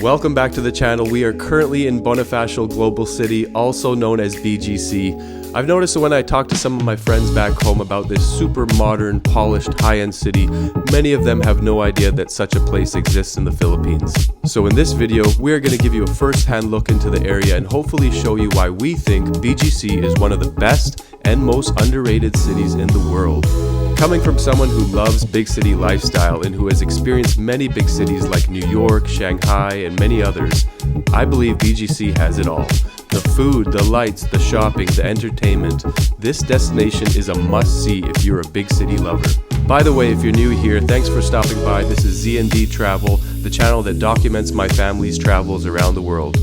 Welcome back to the channel. We are currently in Bonifacio Global City, also known as BGC. I've noticed that when I talk to some of my friends back home about this super modern, polished, high-end city, many of them have no idea that such a place exists in the Philippines. So in this video, we are going to give you a first-hand look into the area and hopefully show you why we think BGC is one of the best and most underrated cities in the world. Coming from someone who loves big city lifestyle and who has experienced many big cities like New York, Shanghai, and many others, I believe BGC has it all. The food, the lights, the shopping, the entertainment. This destination is a must-see if you're a big city lover. By the way, if you're new here, thanks for stopping by. This is Z&D Travel, the channel that documents my family's travels around the world.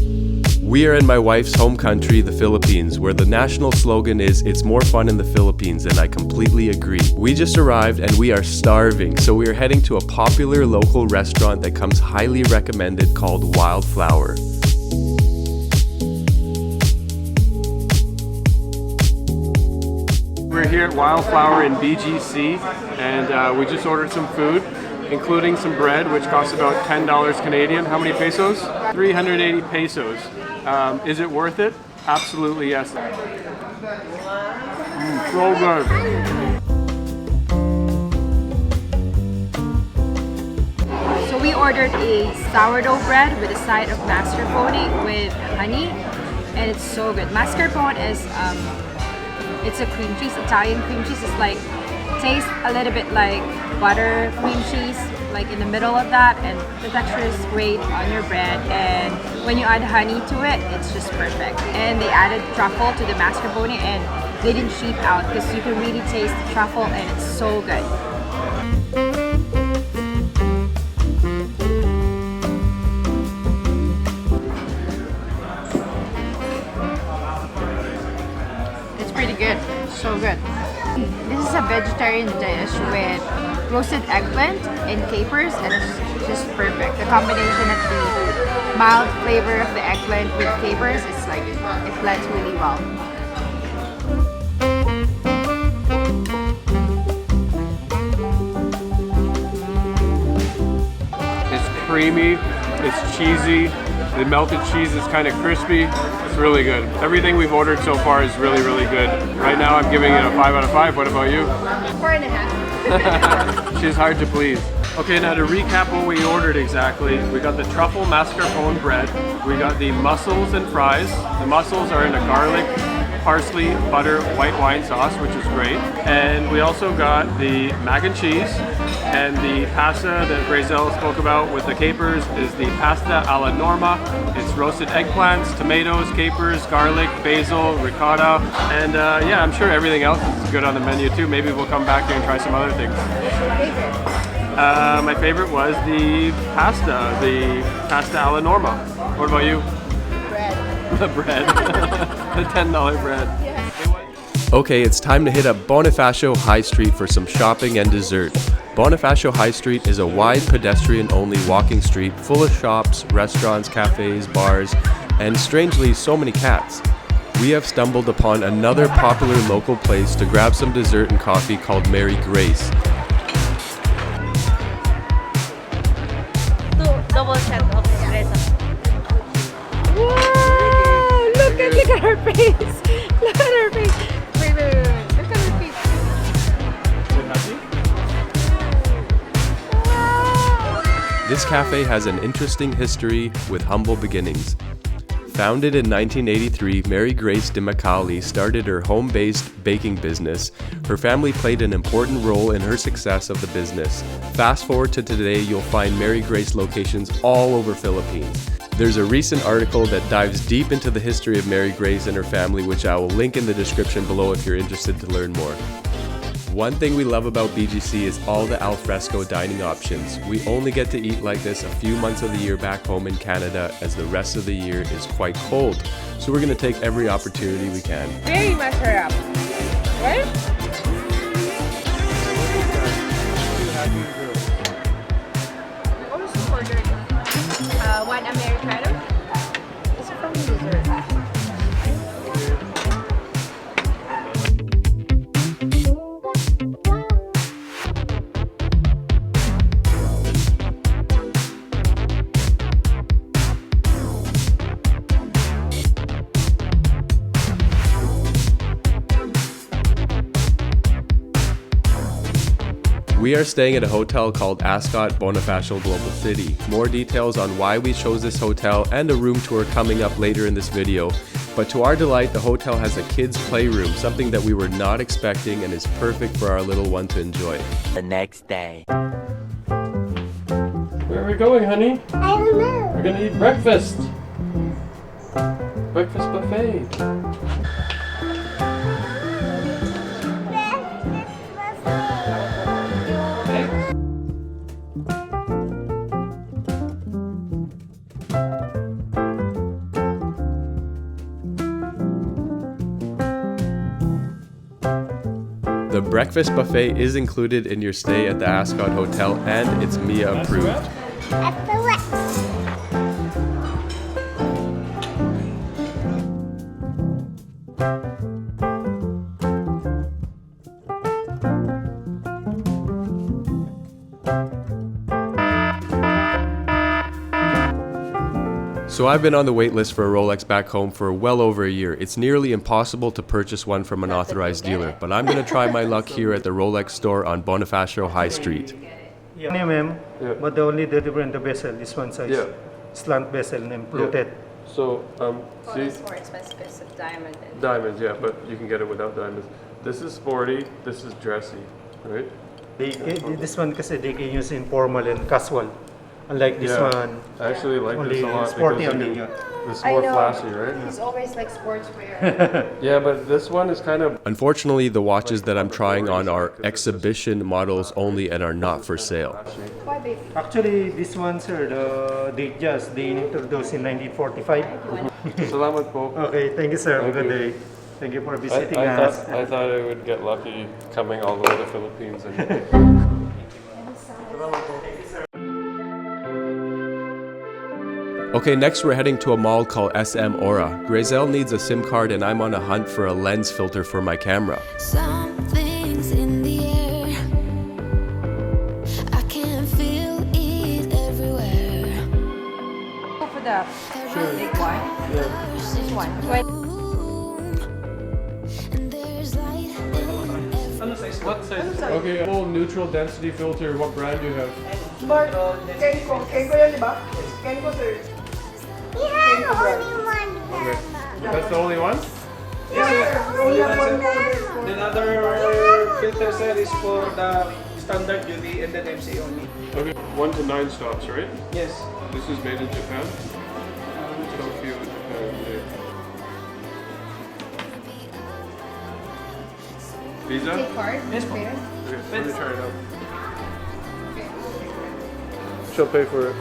We are in my wife's home country, the Philippines, where the national slogan is, "It's more fun in the Philippines," and I completely agree. We just arrived and we are starving, so we are heading to a popular local restaurant that comes highly recommended called Wildflower. We're here at Wildflower in BGC, and we just ordered some food, including some bread, which costs about $10 Canadian. How many pesos? 380 pesos. Is it worth it? Absolutely yes. So good. So we ordered a sourdough bread with a side of mascarpone with honey, and it's so good. Mascarpone is it's a cream cheese, Italian cream cheese. It's like tastes a little bit like butter cream cheese, like in the middle of that, and the texture is great on your bread, and when you add honey to it, it's just perfect. And they added truffle to the mascarpone, and they didn't cheap out because you can really taste the truffle, and it's so good. It's pretty good, so good. This is a vegetarian dish with roasted eggplant and capers, and it's just perfect. The combination of the mild flavor of the eggplant with capers is like, it blends really well. It's creamy, it's cheesy, the melted cheese is kind of crispy. It's really good. Everything we've ordered so far is really, really good. Right now I'm giving it a 5 out of 5. What about you? 4.5. She's hard to please. Okay, now to recap what we ordered exactly, we got the truffle mascarpone bread, we got the mussels and fries. The mussels are in a garlic, parsley, butter, white wine sauce, which is great. And we also got the mac and cheese, and the pasta that Brazel spoke about with the capers is the pasta alla norma. It's roasted eggplants, tomatoes, capers, garlic, basil, ricotta, and yeah, I'm sure everything else is good on the menu too. Maybe we'll come back here and try some other things. My favorite was the pasta alla norma. What about you? The bread. The $10 bread. Yes. Okay, it's time to hit up Bonifacio High Street for some shopping and dessert. Bonifacio High Street is a wide pedestrian-only walking street full of shops, restaurants, cafes, bars, and strangely, so many cats. We have stumbled upon another popular local place to grab some dessert and coffee called Mary Grace. Double shot of espresso. Wow! Look at her face! Look at her face! Wait. Look at her face. Wow! This cafe has an interesting history with humble beginnings. Founded in 1983, Mary Grace de Macaulay started her home-based baking business. Her family played an important role in her success of the business. Fast forward to today, you'll find Mary Grace locations all over Philippines. There's a recent article that dives deep into the history of Mary Grace and her family, which I will link in the description below if you're interested to learn more. One thing we love about BGC is all the alfresco dining options. We only get to eat like this a few months of the year back home in Canada, as the rest of the year is quite cold. So we're going to take every opportunity we can. Very masarap. Right? Also ordered one Americano. It's from dessert. We are staying at a hotel called Ascott Bonifacio Global City. More details on why we chose this hotel and a room tour coming up later in this video. But to our delight, the hotel has a kids' playroom, something that we were not expecting and is perfect for our little one to enjoy. The next day. Where are we going, honey? I don't know. We're gonna eat breakfast. Breakfast buffet. The breakfast buffet is included in your stay at the Ascot Hotel and it's Mia approved. At the wet. So I've been on the wait list for a Rolex back home for well over a year. It's nearly impossible to purchase one from an authorized dealer, but I'm going to try my luck here at the Rolex Store on Bonifacio High Street. Yeah, ma'am. Yeah. But the only different the bezel is one size. Yeah. Slant bezel and fluted. So, see, It's more expensive because of diamond. diamonds, yeah, but you can get it without diamonds. This is sporty, this is dressy, right? This one kasi they can use in formal and casual. Unlike this Yeah. one, I actually like only this a lot sporty because only. you can, Yeah. it's more flashy, right? He's always like sportswear. Yeah, but this one is kind of Unfortunately, the watches that I'm trying on are exhibition models only and are not for sale. Why, baby? Actually, this one, sir, they introduced in 1945. Salamat po. Okay, thank you, sir. Thank Good you. day. Thank you for I visiting us. thought I would get lucky coming all the way to the Philippines. And Okay, next we're heading to a mall called SM Aura. Grazel needs a SIM card and I'm on a hunt for a lens filter for my camera. Something's in the air. I can feel it everywhere. Go for the big one. This one. And there's light in what size? Okay, full neutral density filter. What brand do you have? We have only one. That's the only one? Then other filter set is for the standard UV and then MC only. Okay, 1 to 9 stops, right? Yes. This is made in Japan. So cute. Visa? Take card. Yes, po. Later. Okay, let me try it out. She'll pay for it.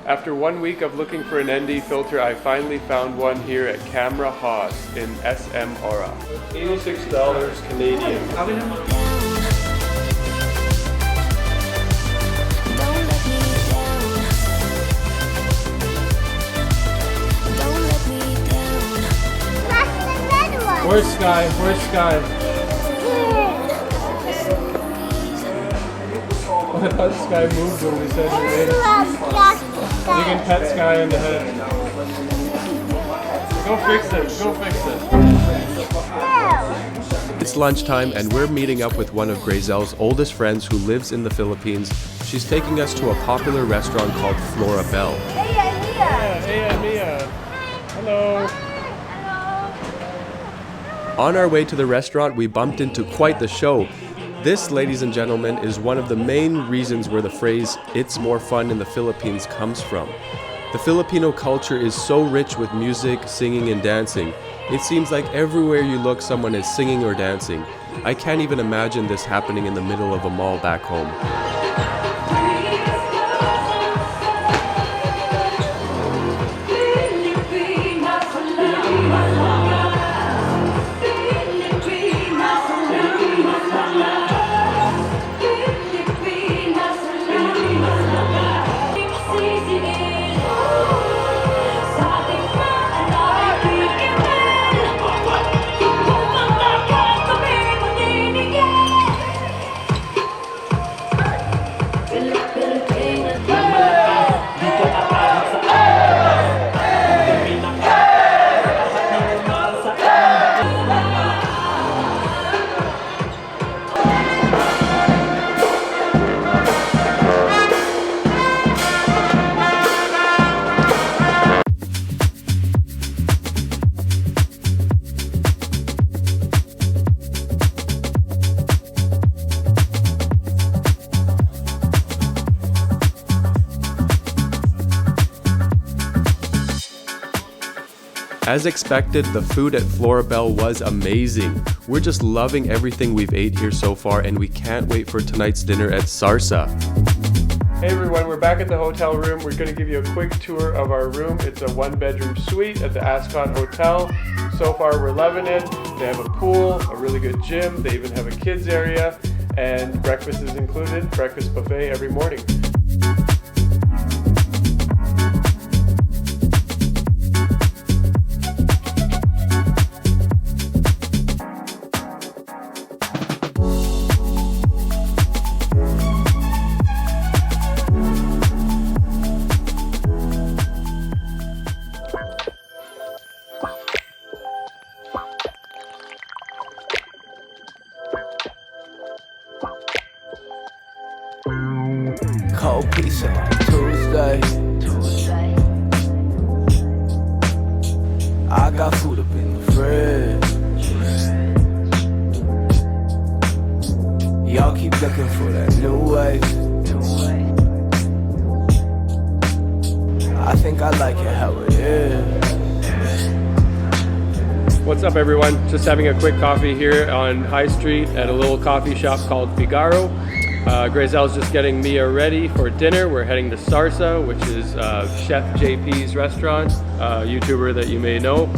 After 1 week of looking for an ND filter, I finally found one here at Camera Haas in SM Aura. $86 Canadian. Don't let me down. Don't let me down. That's the red one. Where's Sky? Where's Sky? I thought Sky moved when we said her name. You can pet Sky in the head. Go fix it. Go fix it. It's lunchtime and we're meeting up with one of Grazel's oldest friends who lives in the Philippines. She's taking us to a popular restaurant called Flora Bell. Hey, Mia. Hello. On our way to the restaurant, we bumped into quite the show. This, ladies and gentlemen, is one of the main reasons where the phrase, "it's more fun in the Philippines" comes from. The Filipino culture is so rich with music, singing, and dancing. It seems like everywhere you look, someone is singing or dancing. I can't even imagine this happening in the middle of a mall back home. As expected, the food at Flora Bell was amazing. We're just loving everything we've ate here so far, and we can't wait for tonight's dinner at Sarsa. Hey everyone, we're back at the hotel room. We're going to give you a quick tour of our room. It's a 1-bedroom suite at the Ascot Hotel. So far we're loving it. They have a pool, a really good gym. They even have a kids area, and breakfast is included. Breakfast buffet every morning. Cold pizza like Tuesday. I got food up in the fridge. Y'all keep looking for that new wave. I think I like it how it is. What's up everyone? Just having a quick coffee here on High Street at a little coffee shop called Figaro. Grazel's just getting Mia ready for dinner. We're heading to Sarsa, which is Chef JP's restaurant, a YouTuber that you may know.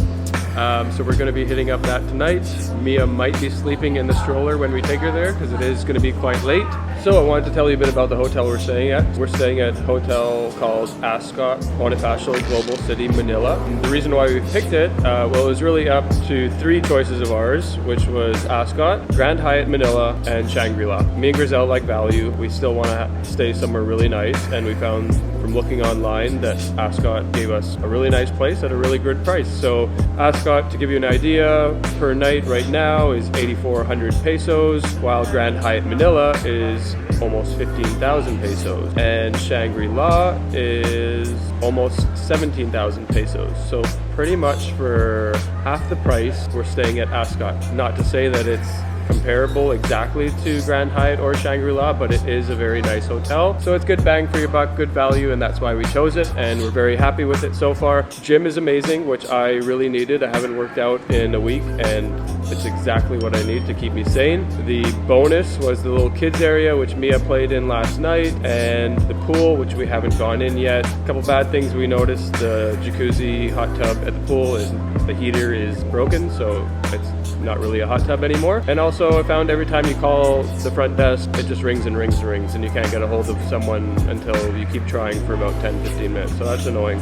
So we're going to be hitting up that tonight. Mia might be sleeping in the stroller when we take her there because it is going to be quite late. So I wanted to tell you a bit about the hotel we're staying at. We're staying at a hotel called Ascott Bonifacio Global City, Manila. And the reason why we picked it, well, it was really up to 3 choices of ours, which was Ascot, Grand Hyatt Manila, and Shangri-La. Me and Grizel like value. We still want to stay somewhere really nice, and we found from looking online that Ascot gave us a really nice place at a really good price. So Ascot, to give you an idea, per night right now is 8,400 pesos, while Grand Hyatt Manila is almost 15,000 pesos, and Shangri-La is almost 17,000 pesos. So pretty much for half the price, we're staying at Ascot. Not to say that it's comparable exactly to Grand Hyatt or Shangri-La, but it is a very nice hotel. So it's good bang for your buck, good value, and that's why we chose it, and we're very happy with it so far. Gym is amazing, which I really needed. I haven't worked out in a week, and it's exactly what I need to keep me sane. The bonus was the little kids area, which Mia played in last night, and the pool, which we haven't gone in yet. A couple bad things we noticed: the jacuzzi hot tub at the pool is the heater is broken, so it's not really a hot tub anymore. And also I found every time you call the front desk, it just rings and rings and rings, and you can't get a hold of someone until you keep trying for about 10-15 minutes, so that's annoying.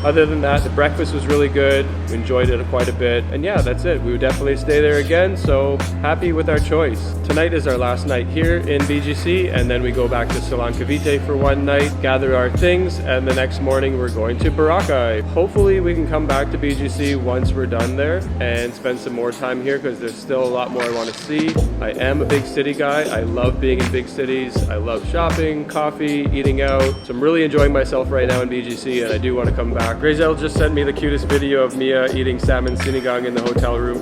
Other than that, the breakfast was really good. We enjoyed it quite a bit, and yeah, that's it. We would definitely stay there again, so happy with our choice. Tonight is our last night here in BGC, and then we go back to Silang Cavite for one night, gather our things, and the next morning we're going to Boracay. Hopefully we can come back to BGC once we're done there and spend some more time here, because there's still a lot more I want to see. I am a big city guy. I love being in big cities. I love shopping, coffee, eating out. So I'm really enjoying myself right now in BGC, and I do want to come back. Grazel just sent me the cutest video of Mia eating salmon sinigang in the hotel room.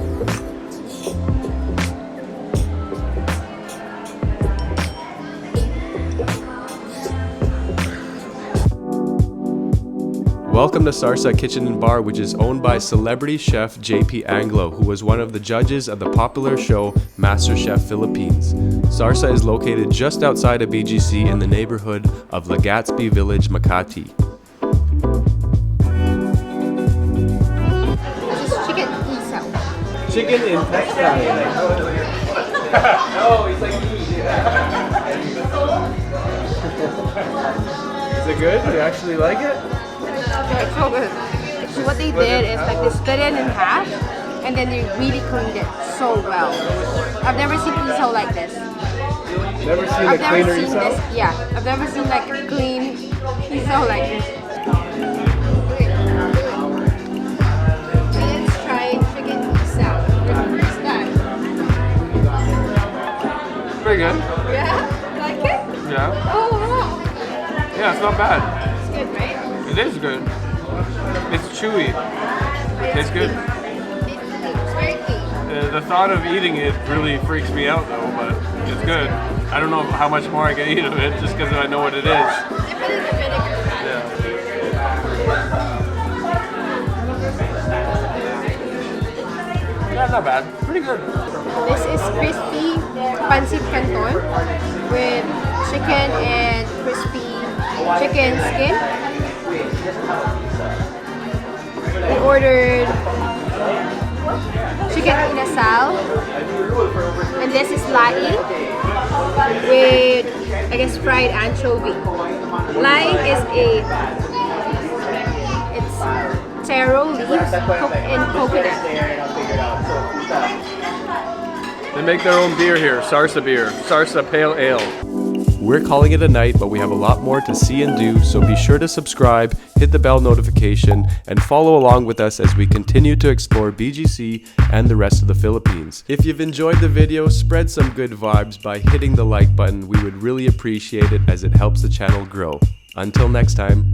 Welcome to Sarsa Kitchen Bar, which is owned by celebrity chef JP Anglo, who was one of the judges of the popular show MasterChef Philippines. Sarsa is located just outside of BGC in the neighborhood of Legazpi Village, Makati. This is chicken isaw. Chicken intestine. No, it's like Is it good? You actually like it? It's so good. So what they did is like they split it in half, and then they really cleaned it so well. I've never seen isaw like this. Never seen I've a never cleaner seen isaw? this. Yeah, I've never seen like a clean isaw like this. Let's try chicken isaw for the first time. Pretty good. Yeah, like it? Yeah. Oh wow, Yeah, it's not bad. it's good, right? It is good. It's chewy. It's good. It's very clean. The thought of eating it really freaks me out though, but it's good. I don't know how much more I can eat of it just because I know what it is. If it is the vinegar. Yeah. not bad. Pretty good. This is crispy pancit canton with chicken and crispy chicken skin. We ordered chicken inasal, and this is lai with, I guess, fried anchovy. Lai is it's taro leaves cooked in coconut. They make their own beer here, Sarsa beer, Sarsa Pale Ale. We're calling it a night, but we have a lot more to see and do, so be sure to subscribe, hit the bell notification, and follow along with us as we continue to explore BGC and the rest of the Philippines. If you've enjoyed the video, spread some good vibes by hitting the like button. We would really appreciate it as it helps the channel grow. Until next time.